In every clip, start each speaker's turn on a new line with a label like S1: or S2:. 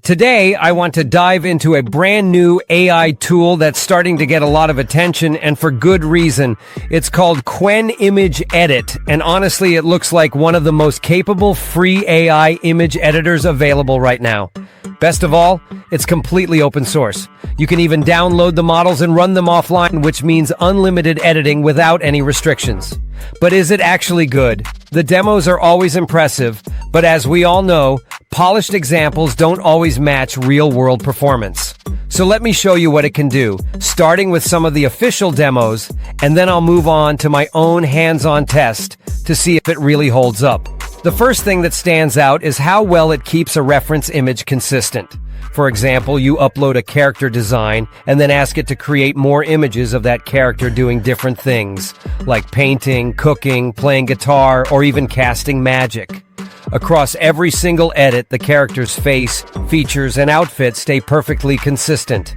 S1: Today, I want to dive into a brand new AI tool that's starting to get a lot of attention, and for good reason. It's called Qwen ImageEdit, and honestly, it looks like one of the most capable free AI image editors available right now. Best of all, it's completely open source. You can even download the models and run them offline, which means unlimited editing without any restrictions. But is it actually good? The demos are always impressive, but as we all know, polished examples don't always match real-world performance. So let me show you what it can do, starting with some of the official demos, and then I'll move on to my own hands-on test to see if it really holds up. The first thing that stands out is how well it keeps a reference image consistent. For example, you upload a character design and then ask it to create more images of that character doing different things, like painting, cooking, playing guitar, or even casting magic. Across every single edit, the character's face, features, and outfit stay perfectly consistent.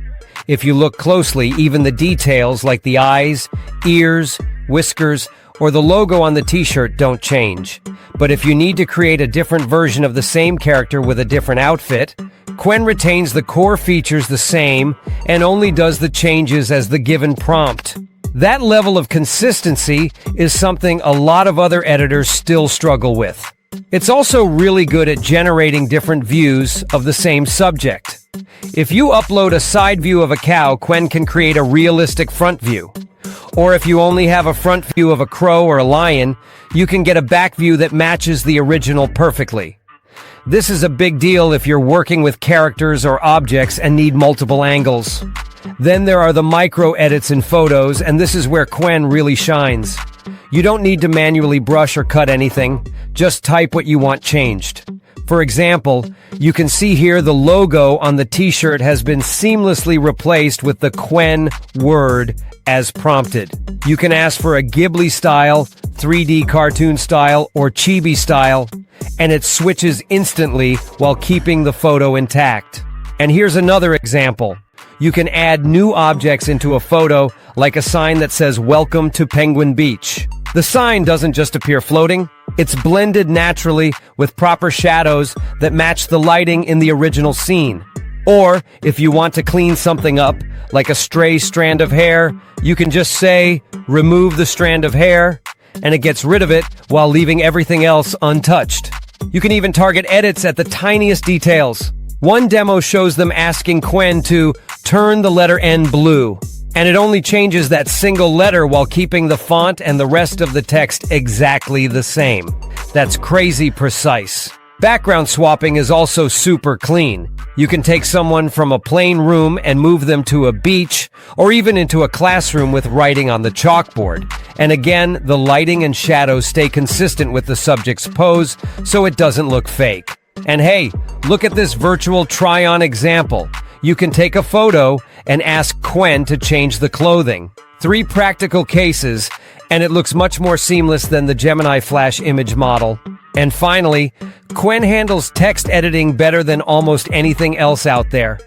S1: If you look closely, even the details like the eyes, ears, whiskers, or the logo on the t-shirt don't change. But if you need to create a different version of the same character with a different outfit, Qwen retains the core features the same and only does the changes as the given prompt. That level of consistency is something a lot of other editors still struggle with. It's also really good at generating different views of the same subject. If you upload a side view of a cow, Qwen can create a realistic front view. Or if you only have a front view of a crow or a lion, you can get a back view that matches the original perfectly. This is a big deal if you're working with characters or objects and need multiple angles. Then there are the micro edits in photos, and this is where Qwen really shines. You don't need to manually brush or cut anything, just type what you want changed. For example, you can see here the logo on the t-shirt has been seamlessly replaced with the Qwen word as prompted. You can ask for a Ghibli style, 3D cartoon style, or chibi style, and it switches instantly while keeping the photo intact. And here's another example. You can add new objects into a photo, like a sign that says "Welcome to Penguin Beach." The sign doesn't just appear floating, it's blended naturally with proper shadows that match the lighting in the original scene. Or, if you want to clean something up, like a stray strand of hair, you can just say, "Remove the strand of hair," and it gets rid of it while leaving everything else untouched. You can even target edits at the tiniest details. One demo shows them asking Qwen to turn the letter N blue, and it only changes that single letter while keeping the font and the rest of the text exactly the same. That's crazy precise. Background swapping is also super clean. You can take someone from a plain room and move them to a beach, or even into a classroom with writing on the chalkboard. And again, the lighting and shadows stay consistent with the subject's pose, so it doesn't look fake. And hey, look at this virtual try-on example. You can take a photo and ask Qwen to change the clothing. 3 practical cases, and it looks much more seamless than the Gemini Flash image model. And finally, Qwen handles text editing better than almost anything else out there.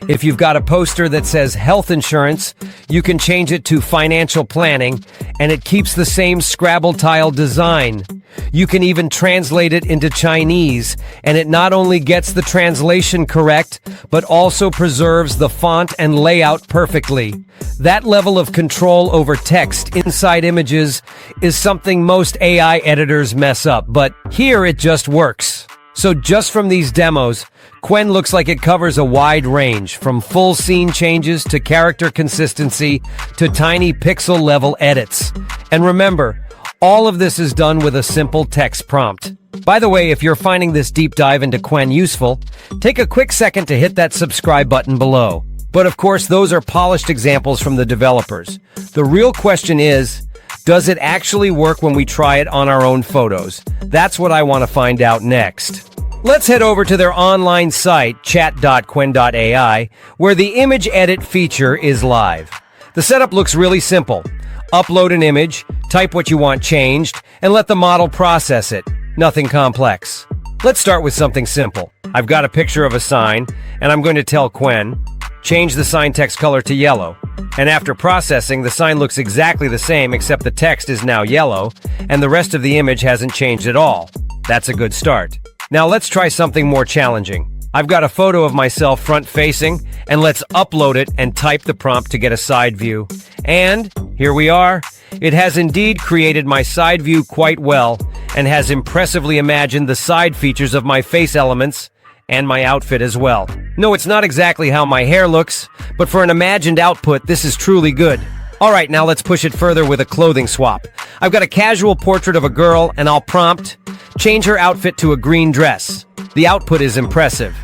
S1: If you've got a poster that says health insurance, you can change it to financial planning, and it keeps the same Scrabble tile design. You can even translate it into Chinese, and it not only gets the translation correct, but also preserves the font and layout perfectly. That level of control over text inside images is something most AI editors mess up, but here it just works. So just from these demos, Qwen looks like it covers a wide range, from full scene changes to character consistency to tiny pixel-level edits. And remember, all of this is done with a simple text prompt. By the way, if you're finding this deep dive into Qwen useful, take a quick second to hit that subscribe button below. But of course, those are polished examples from the developers. The real question is, does it actually work when we try it on our own photos? That's what I want to find out next. Let's head over to their online site, chat.qwen.ai, where the image edit feature is live. The setup looks really simple. Upload an image, type what you want changed, and let the model process it. Nothing complex. Let's start with something simple. I've got a picture of a sign, and I'm going to tell Qwen, change the sign text color to yellow. And after processing, the sign looks exactly the same, except the text is now yellow, and the rest of the image hasn't changed at all. That's a good start. Now let's try something more challenging. I've got a photo of myself front-facing, and let's upload it and type the prompt to get a side view. And here we are. It has indeed created my side view quite well, and has impressively imagined the side features of my face elements, and my outfit as well. No, it's not exactly how my hair looks, but for an imagined output, this is truly good. Alright, now let's push it further with a clothing swap. I've got a casual portrait of a girl, and I'll prompt, change her outfit to a green dress. The output is impressive.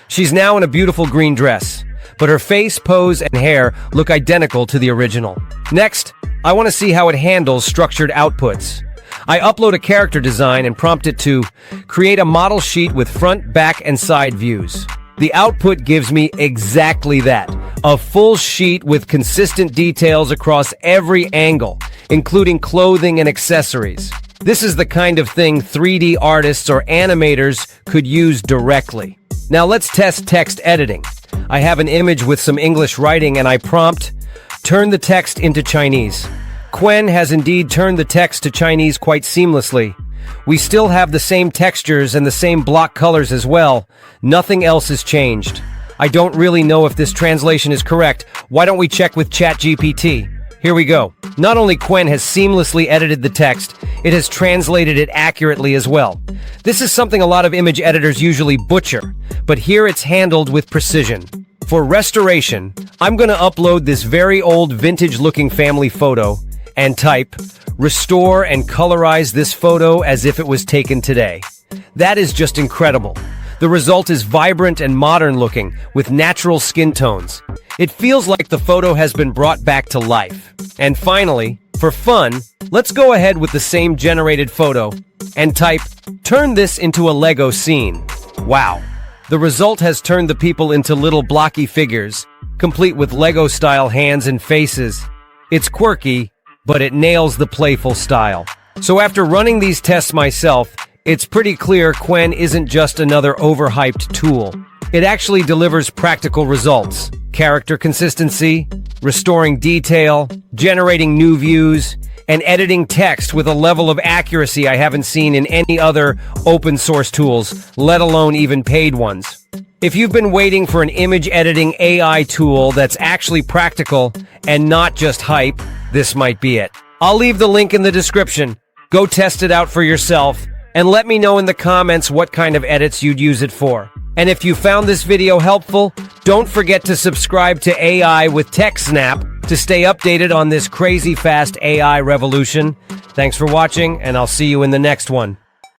S1: She's now in a beautiful green dress, but her face, pose, and hair look identical to the original. Next, I want to see how it handles structured outputs. I upload a character design and prompt it to create a model sheet with front, back, and side views. The output gives me exactly that, a full sheet with consistent details across every angle, including clothing and accessories. This is the kind of thing 3D artists or animators could use directly. Now let's test text editing. I have an image with some English writing and I prompt, turn the text into Chinese. Qwen has indeed turned the text to Chinese quite seamlessly. We still have the same textures and the same block colors as well. Nothing else has changed. I don't really know if this translation is correct. Why don't we check with ChatGPT? Here we go. Not only Qwen has seamlessly edited the text, it has translated it accurately as well. This is something a lot of image editors usually butcher, but here it's handled with precision. For restoration, I'm going to upload this very old vintage-looking family photo and type, restore and colorize this photo as if it was taken today. That is just incredible. The result is vibrant and modern looking, with natural skin tones. It feels like the photo has been brought back to life. And finally, for fun, let's go ahead with the same generated photo and type, turn this into a Lego scene. Wow. The result has turned the people into little blocky figures, complete with Lego-style hands and faces. It's quirky, but it nails the playful style. So after running these tests myself, it's pretty clear Qwen isn't just another overhyped tool. It actually delivers practical results. Character consistency, restoring detail, generating new views, and editing text with a level of accuracy I haven't seen in any other open source tools, let alone even paid ones. If you've been waiting for an image editing AI tool that's actually practical and not just hype, this might be it. I'll leave the link in the description. Go test it out for yourself, and let me know in the comments what kind of edits you'd use it for. And if you found this video helpful, don't forget to subscribe to AI with TechSnap to stay updated on this crazy fast AI revolution. Thanks for watching, and I'll see you in the next one.